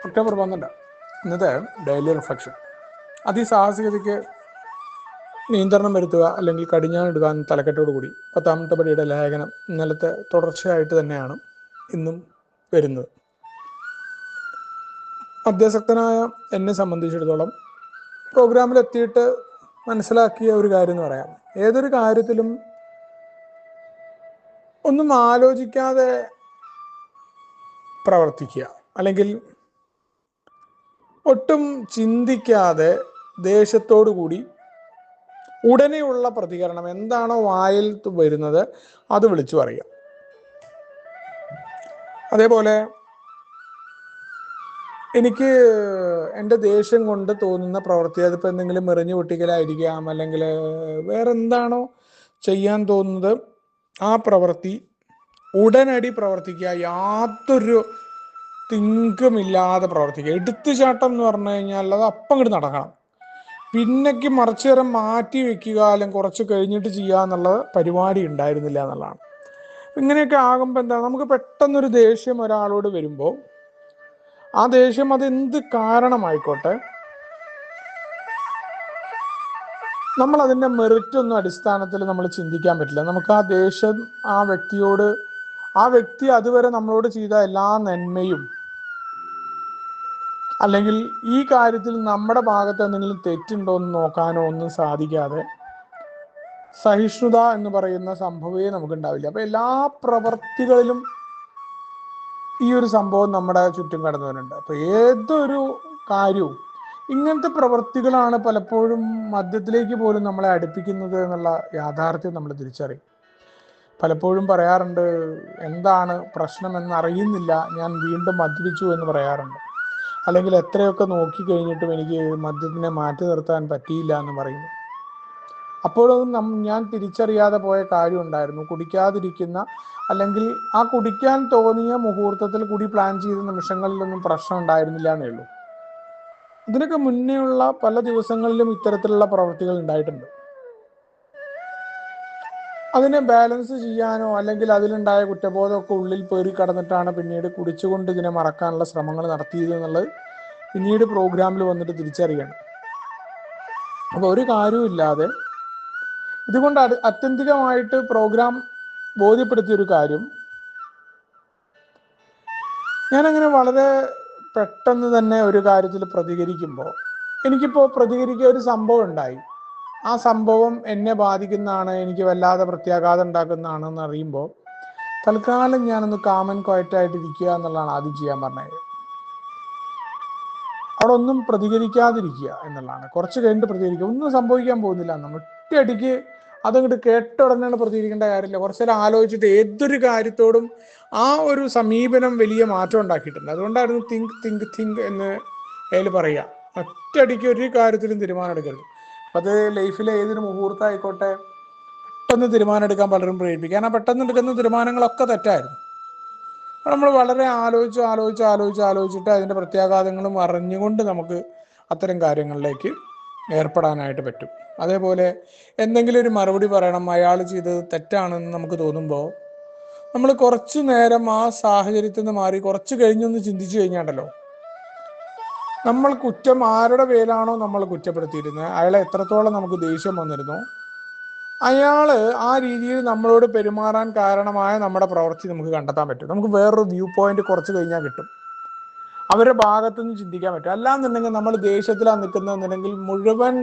October 12 ഇന്നത്തെ daily reflection. അതിസാഹസികതയ്ക്ക് നിയന്ത്രണം വരുത്തുക അല്ലെങ്കിൽ കടിഞ്ഞാണിടുക എന്ന തലക്കെട്ടോടുകൂടി 10ാമത്തെ പടിയുടെ ലേഖനം ഇന്നലത്തെ തുടർച്ചയായിട്ട് തന്നെയാണ് ഇന്നും വരുന്നത്. മദ്യാസക്തനായ എന്നെ സംബന്ധിച്ചിടത്തോളം പ്രോഗ്രാമിലെത്തിയിട്ട് മനസ്സിലാക്കിയ ഒരു കാര്യം എന്ന് പറയാം, ഏതൊരു കാര്യത്തിലും ഒന്നും ആലോചിക്കാതെ പ്രവർത്തിക്കുക, അല്ലെങ്കിൽ ഒട്ടും ചിന്തിക്കാതെ ദേഷ്യത്തോടു കൂടി ഉടനെയുള്ള പ്രതികരണം എന്താണോ വായിൽ വരുന്നത് അത് വിളിച്ചു പറയുക. അതേപോലെ എനിക്ക് എൻ്റെ ദേഷ്യം കൊണ്ട് തോന്നുന്ന പ്രവൃത്തി, അതിപ്പോൾ എന്തെങ്കിലും എറിഞ്ഞു പൊട്ടിക്കലായിരിക്കാം, അല്ലെങ്കിൽ വേറെ എന്താണോ ചെയ്യാൻ തോന്നുന്നത് ആ പ്രവൃത്തി ഉടനടി പ്രവർത്തിക്കുക, യാതൊരു തിങ്കുമില്ലാതെ പ്രവർത്തിക്കുക. എടുത്തുചാട്ടം എന്ന് പറഞ്ഞു കഴിഞ്ഞാൽ അത് അപ്പം ഇങ്ങോട്ട് നടക്കണം, പിന്നേക്ക് മറിച്ചു നേരം മാറ്റി വെക്കുക അല്ലെങ്കിൽ കുറച്ച് കഴിഞ്ഞിട്ട് ചെയ്യുക എന്നുള്ള പരിപാടി ഉണ്ടായിരുന്നില്ല എന്നുള്ളതാണ്. ഇങ്ങനെയൊക്കെ ആകുമ്പോൾ എന്താ, നമുക്ക് പെട്ടെന്നൊരു ദേഷ്യം ഒരാളോട് വരുമ്പോൾ ആ ദേഷ്യം അതെന്ത് കാരണമായിക്കോട്ടെ, നമ്മൾ അതിൻ്റെ മെറിറ്റൊന്നും അടിസ്ഥാനത്തിൽ നമ്മൾ ചിന്തിക്കാൻ പറ്റില്ല. നമുക്ക് ആ ദേഷ്യം ആ വ്യക്തി അതുവരെ നമ്മളോട് ചെയ്ത എല്ലാ നന്മയും അല്ലെങ്കിൽ ഈ കാര്യത്തിൽ നമ്മുടെ ഭാഗത്ത് എന്തെങ്കിലും തെറ്റുണ്ടോ എന്ന് നോക്കാനോ ഒന്നും സാധിക്കാതെ സഹിഷ്ണുത എന്ന് പറയുന്ന സംഭവമേ നമുക്കുണ്ടാവില്ല. അപ്പൊ എല്ലാ പ്രവർത്തികളിലും ഈ ഒരു സംഭവം നമ്മുടെ ചുറ്റും കടന്നു വരുന്നുണ്ട്. അപ്പൊ ഏതൊരു കാര്യവും ഇങ്ങനത്തെ പ്രവർത്തികളാണ് പലപ്പോഴും മദ്യത്തിലേക്ക് പോലും നമ്മളെ അടുപ്പിക്കുന്നത് എന്നുള്ള യാഥാർത്ഥ്യം നമ്മൾ തിരിച്ചറിയും. പലപ്പോഴും പറയാറുണ്ട്, എന്താണ് പ്രശ്നമെന്ന് അറിയുന്നില്ല, ഞാൻ വീണ്ടും മദ്യപിച്ചു എന്ന് പറയാറുണ്ട്. അല്ലെങ്കിൽ എത്രയൊക്കെ നോക്കി കഴിഞ്ഞിട്ടും എനിക്ക് മദ്യത്തിനെ മാറ്റി നിർത്താൻ പറ്റിയില്ല എന്ന് പറയുന്നു. അപ്പോഴും ഞാൻ തിരിച്ചറിയാതെ പോയ കാര്യം ഉണ്ടായിരുന്നു. കുടിക്കാതിരിക്കുന്ന, അല്ലെങ്കിൽ ആ കുടിക്കാൻ തോന്നിയ മുഹൂർത്തത്തിൽ കൂടി പ്ലാൻ ചെയ്ത നിമിഷങ്ങളിലൊന്നും പ്രശ്നം ഉണ്ടായിരുന്നില്ല എന്നേ ഉള്ളൂ. ഇതിനൊക്കെ മുന്നേ ഉള്ള പല ദിവസങ്ങളിലും ഇത്തരത്തിലുള്ള പ്രവൃത്തികൾ ഉണ്ടായിട്ടുണ്ട്. അതിനെ ബാലൻസ് ചെയ്യാനോ അല്ലെങ്കിൽ അതിലുണ്ടായ കുറ്റബോധമൊക്കെ ഉള്ളിൽ പേറി കടന്നിട്ടാണ് പിന്നീട് കുടിച്ചുകൊണ്ട് ഇതിനെ മറക്കാനുള്ള ശ്രമങ്ങൾ നടത്തിയത് എന്നുള്ളത് പിന്നീട് പ്രോഗ്രാമിൽ വന്നിട്ട് തിരിച്ചറിയണം. അപ്പോൾ ഒരു കാര്യവുമില്ലാതെ ഇതുകൊണ്ട് ആത്യന്തികമായിട്ട് പ്രോഗ്രാം ബോധ്യപ്പെടുത്തിയൊരു കാര്യം, ഞാനങ്ങനെ വളരെ പെട്ടെന്ന് തന്നെ ഒരു കാര്യത്തിൽ പ്രതികരിക്കുമ്പോൾ, എനിക്കിപ്പോൾ പ്രതികരിക്കുക ഒരു സംഭവം ഉണ്ടായി, ആ സംഭവം എന്നെ ബാധിക്കുന്നതാണ്, എനിക്ക് വല്ലാതെ പ്രത്യാഘാതം ഉണ്ടാക്കുന്നതാണെന്ന് അറിയുമ്പോൾ തൽക്കാലം ഞാനൊന്ന് കാമൻ ക്വയറ്റായിട്ട് ഇരിക്കുക എന്നുള്ളതാണ് ആദ്യം ചെയ്യാൻ പറഞ്ഞത്. അവിടെ ഒന്നും പ്രതികരിക്കാതിരിക്കുക എന്നുള്ളതാണ്. കുറച്ച് കഴിഞ്ഞിട്ട് പ്രതികരിക്കുക, ഒന്നും സംഭവിക്കാൻ പോകുന്നില്ല. നമ്മൾ ഒറ്റയടിക്ക് അതങ്ങോട്ട് കേട്ട ഉടനെയാണ് പ്രതികരിക്കേണ്ട കാര്യമില്ല. കുറച്ചേരം ആലോചിച്ചിട്ട് ഏതൊരു കാര്യത്തോടും ആ ഒരു സമീപനം വലിയ മാറ്റം ഉണ്ടാക്കിയിട്ടുണ്ട്. അതുകൊണ്ടായിരുന്നു തിങ്ക് എന്ന് അതിൽ പറയുക. ഒറ്റയടിക്ക് ഒരു കാര്യത്തിലും തീരുമാനം എടുക്കരുത്. അത് ലൈഫിലെ ഏതൊരു മുഹൂർത്തം ആയിക്കോട്ടെ, പെട്ടെന്ന് തീരുമാനം എടുക്കാൻ പലരും പ്രേരിപ്പിക്കും. കാരണം പെട്ടെന്ന് എടുക്കുന്ന തീരുമാനങ്ങളൊക്കെ തെറ്റായിരുന്നു. നമ്മൾ വളരെ ആലോചിച്ചിട്ട് അതിൻ്റെ പ്രത്യാഘാതങ്ങളും അറിഞ്ഞുകൊണ്ട് നമുക്ക് അത്തരം കാര്യങ്ങളിലേക്ക് ഏർപ്പെടാനായിട്ട് പറ്റും. അതേപോലെ എന്തെങ്കിലും ഒരു മറുപടി പറയണം, അയാൾ ചെയ്തത് തെറ്റാണെന്ന് നമുക്ക് തോന്നുമ്പോൾ നമ്മൾ കുറച്ചു നേരം ആ സാഹചര്യത്തിൽ നിന്ന് മാറി കുറച്ച് കഴിഞ്ഞൊന്ന് ചിന്തിച്ചു കഴിഞ്ഞാണ്ടല്ലോ, നമ്മൾ കുറ്റം ആരുടെ പേരാണോ നമ്മൾ കുറ്റപ്പെടുത്തിയിരുന്നത്, അയാളെ എത്രത്തോളം നമുക്ക് ദേഷ്യം വന്നിരുന്നോ, അയാള് ആ രീതിയിൽ നമ്മളോട് പെരുമാറാൻ കാരണമായ നമ്മുടെ പ്രവൃത്തി നമുക്ക് കണ്ടെത്താൻ പറ്റും. നമുക്ക് വേറൊരു വ്യൂ പോയിന്റ് കുറച്ച് കഴിഞ്ഞാൽ കിട്ടും, അവരുടെ ഭാഗത്തുനിന്ന് ചിന്തിക്കാൻ പറ്റും. അല്ലാന്നുണ്ടെങ്കിൽ നമ്മൾ ദേഷ്യത്തിലാണ് നിൽക്കുന്നതെന്നുണ്ടെങ്കിൽ മുഴുവൻ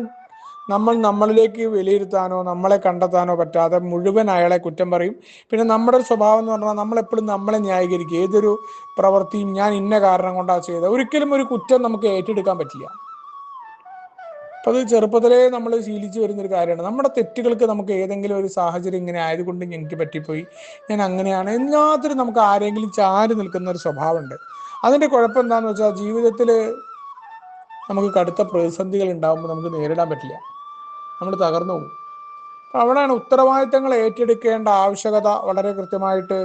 നമ്മളിലേക്ക് വിലയിരുത്താനോ നമ്മളെ കണ്ടെത്താനോ പറ്റാതെ മുഴുവൻ അയാളെ കുറ്റം പറയും. പിന്നെ നമ്മുടെ ഒരു സ്വഭാവം എന്ന് പറഞ്ഞാൽ നമ്മളെപ്പോഴും നമ്മളെ ന്യായീകരിക്കും. ഏതൊരു പ്രവൃത്തിയും ഞാൻ ഇന്ന കാരണം കൊണ്ടാണ് ചെയ്തത്, ഒരിക്കലും ഒരു കുറ്റം നമുക്ക് ഏറ്റെടുക്കാൻ പറ്റില്ല. അപ്പം അത് ചെറുപ്പത്തിലേ നമ്മൾ ശീലിച്ചു വരുന്നൊരു കാര്യമാണ്. നമ്മുടെ തെറ്റുകൾക്ക് നമുക്ക് ഏതെങ്കിലും ഒരു സാഹചര്യം ഇങ്ങനെ ആയതുകൊണ്ട് എനിക്ക് പറ്റിപ്പോയി, ഞാൻ അങ്ങനെയാണ്, എല്ലാത്തിനും നമുക്ക് ആരെങ്കിലും ചാരി നിൽക്കുന്ന ഒരു സ്വഭാവമുണ്ട്. അതിൻ്റെ കുഴപ്പം എന്താണെന്ന് വെച്ചാൽ ജീവിതത്തിൽ നമുക്ക് കടുത്ത പ്രതിസന്ധികൾ ഉണ്ടാകുമ്പോൾ നമുക്ക് നേരിടാൻ പറ്റില്ല, നമ്മൾ തകർന്നു പോകും. അപ്പം അവിടെയാണ് ഉത്തരവാദിത്തങ്ങൾ ഏറ്റെടുക്കേണ്ട ആവശ്യകത വളരെ കൃത്യമായിട്ട്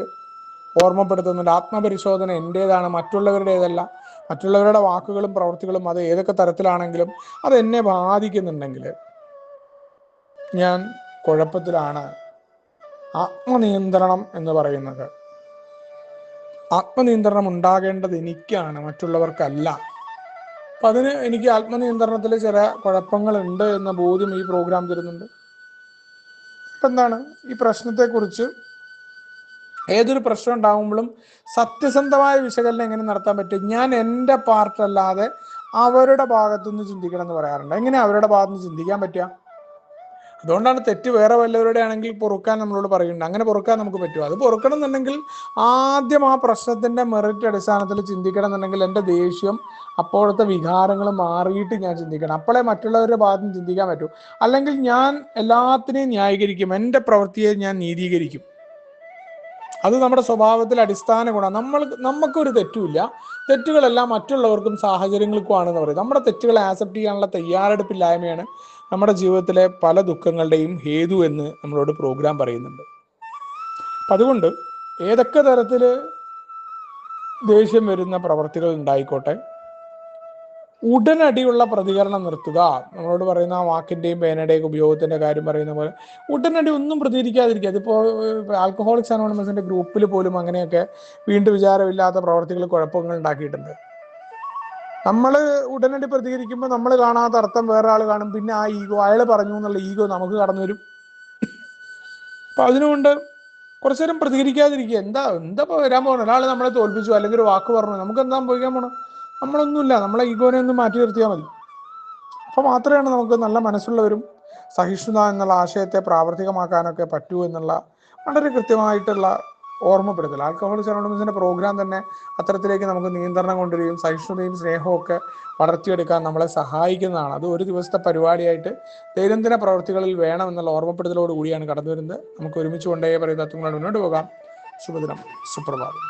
ഓർമ്മപ്പെടുത്തുന്നുണ്ട്. ആത്മപരിശോധന എൻ്റേതാണ്, മറ്റുള്ളവരുടേതല്ല. മറ്റുള്ളവരുടെ വാക്കുകളും പ്രവൃത്തികളും അത് ഏതൊക്കെ തരത്തിലാണെങ്കിലും അത് എന്നെ ബാധിക്കുന്നുണ്ടെങ്കിൽ ഞാൻ കുഴപ്പത്തിലാണ്. ആത്മനിയന്ത്രണം എന്ന് പറയുന്നത് ആത്മനിയന്ത്രണം ഉണ്ടാകേണ്ടത് എനിക്കാണ്, മറ്റുള്ളവർക്കല്ല. അപ്പൊ അതിന് എനിക്ക് ആത്മനിയന്ത്രണത്തിൽ ചില കുഴപ്പങ്ങളുണ്ട് എന്ന ബോധ്യം ഈ പ്രോഗ്രാം തരുന്നുണ്ട്. ഇപ്പൊ എന്താണ് ഈ പ്രശ്നത്തെക്കുറിച്ച്, ഏതൊരു പ്രശ്നം ഉണ്ടാകുമ്പോഴും സത്യസന്ധമായ വിശകലനം എങ്ങനെ നടത്താൻ പറ്റും? ഞാൻ എൻ്റെ പാർട്ടല്ലാതെ അവരുടെ ഭാഗത്തുനിന്ന് ചിന്തിക്കണം എന്ന് പറയാറുണ്ട്. എങ്ങനെ അവരുടെ ഭാഗത്തുനിന്ന് ചിന്തിക്കാൻ പറ്റുക? അതുകൊണ്ടാണ് തെറ്റ് വേറെ വല്ലവരുടെ ആണെങ്കിൽ പൊറുക്കാൻ നമ്മളോട് പറയുന്നുണ്ട്. അങ്ങനെ പൊറുക്കാൻ നമുക്ക് പറ്റുമോ? അത് പൊറുക്കണം എന്നുണ്ടെങ്കിൽ ആദ്യം ആ പ്രശ്നത്തിന്റെ മെറിറ്റ് അടിസ്ഥാനത്തിൽ ചിന്തിക്കണം എന്നുണ്ടെങ്കിൽ എൻ്റെ ദേഷ്യം, അപ്പോഴത്തെ വികാരങ്ങൾ മാറിയിട്ട് ഞാൻ ചിന്തിക്കണം. അപ്പോഴേ മറ്റുള്ളവരുടെ ഭാഗത്ത് നിന്ന് ചിന്തിക്കാൻ പറ്റൂ. അല്ലെങ്കിൽ ഞാൻ എല്ലാത്തിനെയും ന്യായീകരിക്കും, എൻ്റെ പ്രവൃത്തിയെ ഞാൻ നീതീകരിക്കും. അത് നമ്മുടെ സ്വഭാവത്തിൽ അടിസ്ഥാന ഗുണം. നമുക്കൊരു തെറ്റുമില്ല, തെറ്റുകളെല്ലാം മറ്റുള്ളവർക്കും സാഹചര്യങ്ങൾക്കുമാണെന്ന് പറയും. നമ്മുടെ തെറ്റുകളെ ആക്സെപ്റ്റ് ചെയ്യാനുള്ള തയ്യാറെടുപ്പില്ലായ്മയാണ് നമ്മുടെ ജീവിതത്തിലെ പല ദുഃഖങ്ങളുടെയും ഹേതു എന്ന് നമ്മളോട് പ്രോഗ്രാം പറയുന്നുണ്ട്. അപ്പം അതുകൊണ്ട് ഏതൊക്കെ തരത്തിൽ ദേഷ്യം വരുന്ന പ്രവർത്തികൾ ഉണ്ടായിക്കോട്ടെ, ഉടനടിയുള്ള പ്രതികരണം നിർത്തുക. നമ്മളോട് പറയുന്ന ആ വാക്കിന്റെയും പേനയുടെയും ഉപയോഗത്തിന്റെ കാര്യം പറയുന്ന പോലെ ഉടനടി ഒന്നും പ്രതികരിക്കാതിരിക്കുക. അതിപ്പോൾ ആൽക്കഹോളിക്സ് അനോണിമസിന്റെ ഗ്രൂപ്പിൽ പോലും അങ്ങനെയൊക്കെ വീണ്ടും വിചാരമില്ലാത്ത പ്രവർത്തികൾ കുഴപ്പങ്ങൾ ഉണ്ടാക്കിയിട്ടുണ്ട്. നമ്മൾ ഉടനടി പ്രതികരിക്കുമ്പോൾ നമ്മൾ കാണാത്ത അർത്ഥം വേറെ ആൾ കാണും. പിന്നെ ആ ഈഗോ, അയാൾ പറഞ്ഞു എന്നുള്ള ഈഗോ നമുക്ക് കടന്നു വരും. അപ്പൊ അതിനുകൊണ്ട് കുറച്ചു നേരം പ്രതികരിക്കാതിരിക്കുക. എന്താ ഇപ്പോൾ വരാൻ പോകണം? ഒരാൾ നമ്മളെ തോൽപ്പിച്ചു, അല്ലെങ്കിൽ ഒരു വാക്ക് പറഞ്ഞു, നമുക്ക് എന്താ സംഭവിക്കാൻ പോകണം? നമ്മളൊന്നുമില്ല, നമ്മളെ ഈഗോനെ ഒന്ന് മാറ്റി നിർത്തിയാൽ മതി. അപ്പോൾ മാത്രമാണ് നമുക്ക് നല്ല മനസ്സുള്ളവരും സഹിഷ്ണുത എന്നുള്ള ആശയത്തെ പ്രാവർത്തികമാക്കാനൊക്കെ പറ്റൂ എന്നുള്ള വളരെ കൃത്യമായിട്ടുള്ള ഓർമ്മപ്പെടുത്തൽ. ആൽക്കഹോളിക്സ് അനോണിമസിന്റെ പ്രോഗ്രാം തന്നെ അത്തരത്തിലേക്ക് നമുക്ക് നിയന്ത്രണം കൊണ്ടുവരികയും സഹിഷ്ണുതയും സ്നേഹവും ഒക്കെ വളർത്തിയെടുക്കാൻ നമ്മളെ സഹായിക്കുന്നതാണ്. അത് ഒരു ദിവസത്തെ പരിപാടിയായിട്ട് ദൈനംദിന പ്രവൃത്തികളിൽ വേണം എന്നുള്ള ഓർമ്മപ്പെടുത്തലോട് കൂടിയാണ് കടന്നു വരുന്നത്. നമുക്ക് ഒരുമിച്ച് കൊണ്ടേ പറയുന്ന തത്വങ്ങളോട് മുന്നോട്ട് പോകാം. ശുഭദിനം, സുപ്രഭാതം.